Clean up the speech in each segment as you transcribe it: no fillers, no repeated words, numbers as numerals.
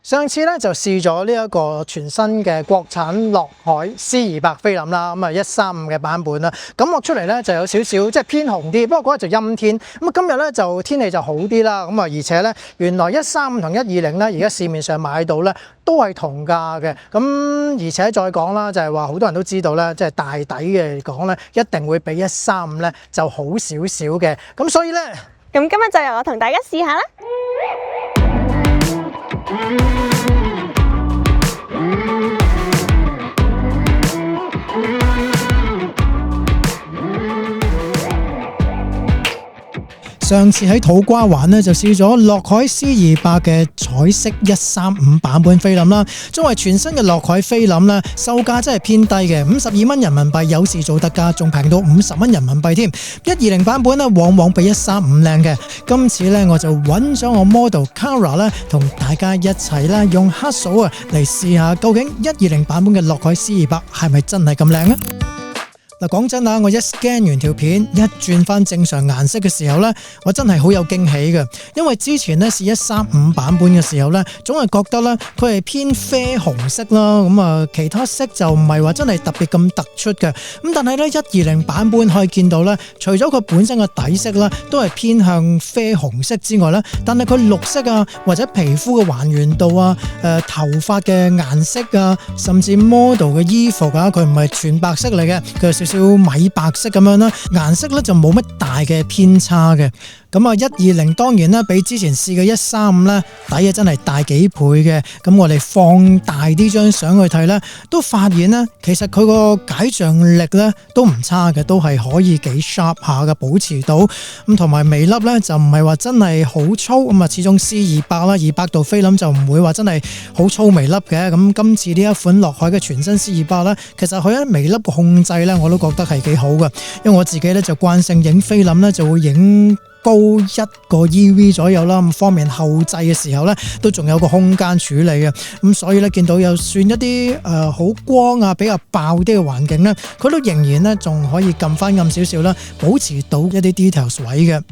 上次咧就試咗呢一個全新嘅國產樂海 C200 菲林啦，咁啊135嘅版本啦，感覺出嚟咧就有少少即係偏紅啲，不過嗰日就陰天，咁啊今日咧就天氣就好啲啦，咁啊而且咧原來135同120咧而家市面上買到咧都係同價嘅，咁而且再講啦，就係話好多人都知道咧，即係大底嘅嚟講咧，一定會比135咧就好少少嘅，咁所以咧，咁今日就由我同大家試下啦。上次喺土瓜灣咧就試咗樂海 C200嘅彩色135版本菲林啦，作為全新嘅樂海菲林咧，售價真係偏低嘅，52蚊人民幣，有時做特價仲平到50蚊人民幣添。120版本咧往往比135靚嘅，今次咧我就揾咗我 model Kara 咧同大家一齊啦，用黑數啊嚟試下究竟120版本嘅樂海 C200係咪真係咁靚呢？嗱，講真啊，我一 scan 完條片，一轉翻正常顏色嘅時候呢，我真係好有驚喜嘅，因為之前呢試135版本嘅時候呢，總係覺得呢佢係偏啡紅色啦，咁啊其他色就唔係話真係特別咁突出嘅，咁但係呢120版本可以見到呢，除咗佢本身嘅底色啦，都係偏向啡紅色之外呢，但係佢綠色啊或者皮膚嘅還原度啊、頭髮嘅顏色啊，甚至 model 嘅衣服啊，佢唔係全白色嚟嘅，佢有少米白色咁樣啦，顏色咧就冇乜大嘅偏差嘅。咁啊120當然啦，比之前試嘅135咧底啊真係大幾倍嘅。咁我哋放大啲張相去睇咧，都發現咧其實佢個解像力咧都唔差嘅，都係可以幾 sharp 下嘅，保持到。咁同埋微粒咧就唔係話真係好粗，咁啊始終 C200啦，200度菲林就唔會話真係好粗微粒嘅。咁今次呢一款樂海嘅全新 C200咧，其實佢喺微粒嘅控制咧，我都覺得係幾好嘅。因為我自己咧就慣性影菲林咧就會影高1個 EV 左右啦，咁方面後製嘅時候咧都仲有個空間處理嘅，咁所以咧見到有算一啲好光啊比較爆啲嘅環境咧，佢都仍然咧仲可以撳翻暗少少啦，保持到一啲 details 位嘅。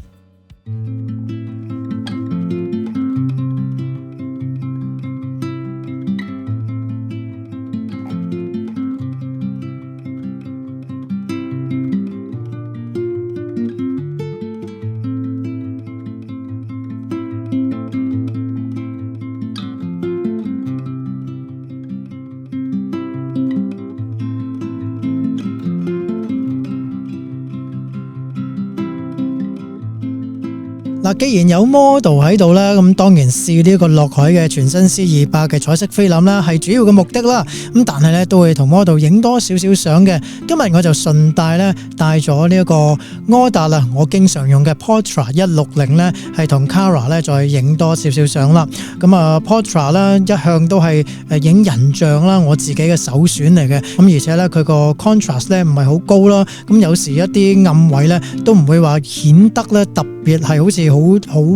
嗱，既然有 model 喺度啦，咁當然試呢個樂海嘅全新 C200嘅彩色菲林啦，係主要嘅目的啦。咁但係咧都會同 model 影多少少相嘅。今日我就順帶咧帶咗呢一個柯達啦，我經常用嘅 Portra 160咧，係同 Kara 咧再影多少少相啦。咁啊 Portra 啦一向都係影人像啦，我自己嘅首選嚟嘅。咁而且咧佢個 contrast 咧唔係好高啦，咁有時一啲暗位咧都唔會話顯得咧特別係好似好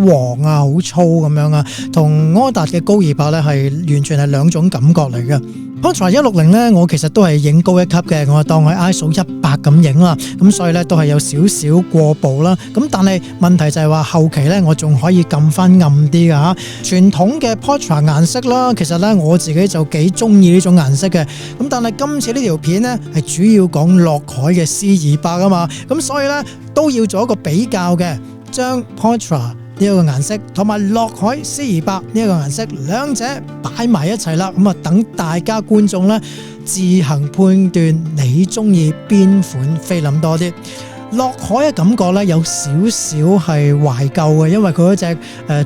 黃啊，好粗咁樣啊，同柯達嘅高200咧係完全係兩種感覺嚟嘅。Portra 160咧，我其實都係影高一級嘅，我當佢 ISO 100咁影啦，咁所以咧都係有少少過曝啦。咁但係問題就係話後期咧，我仲可以撳翻暗啲噶吓。傳統嘅 Portra 顏色啦，其實咧我自己就幾中意呢種顏色嘅。咁但係今次呢條片咧係主要講樂海嘅 C200啊嘛，咁所以咧都要做一個比較嘅，將 Portra呢一個顏色同埋樂海 C200呢一個顏色兩者擺埋一齊啦，咁啊等大家觀眾咧自行判斷你中意邊款菲林多啲。樂海嘅感覺咧有少少係懷舊嘅，因為佢嗰隻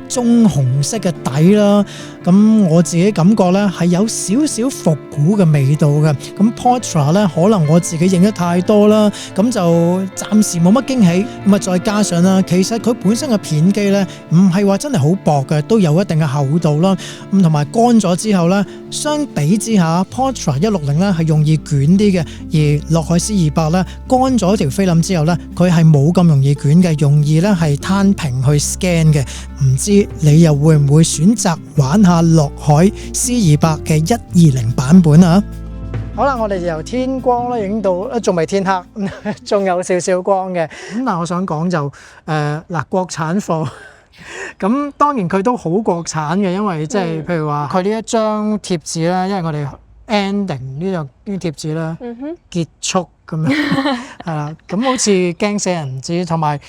棕紅色嘅底啦，咁我自己感覺咧係有少少復古嘅味道嘅。咁 Portra 咧可能我自己影得太多啦，咁就暫時冇乜驚喜。咁啊再加上啦，其實佢本身嘅片機咧唔係話真係好薄嘅，都有一定嘅厚度啦。咁同埋乾咗之後咧，相比之下 Portra 160咧係容易捲啲嘅，而樂海 C200咧乾咗條菲林之後咧，佢係冇咁容易捲嘅，容易咧係攤平去 scan 嘅。唔知你又會唔會選擇玩下樂海 C200嘅120版本啊？好啦，我哋由天光咧影到，仲未天黑，仲有少少光嘅。咁但係我想講就嗱，國產貨咁當然佢都好國產嘅，因為即係譬如話佢呢一張貼紙咧，因為我哋 ending 呢張貼紙咧結束咁樣係啦，咁好似驚死人唔知，同埋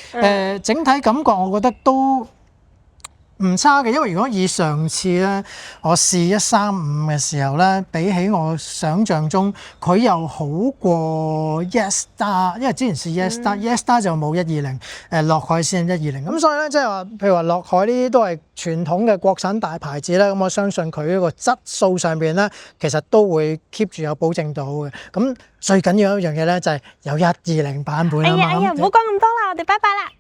整體感覺我覺得都唔差嘅，因為如果以上次咧，我試135嘅時候咧，比起我想象中，佢又好過 Yes Star， 因為之前試 Yes Star，Yes Star 就冇120，樂海先120，咁所以咧即係話，譬如話樂海呢啲都係傳統嘅國產大牌子咧，咁我相信佢呢個質素上邊咧，其實都會 keep 住有保證到嘅。咁最緊要一樣嘢咧，就係有120版本啊嘛。唔好講咁多啦，我哋拜拜啦。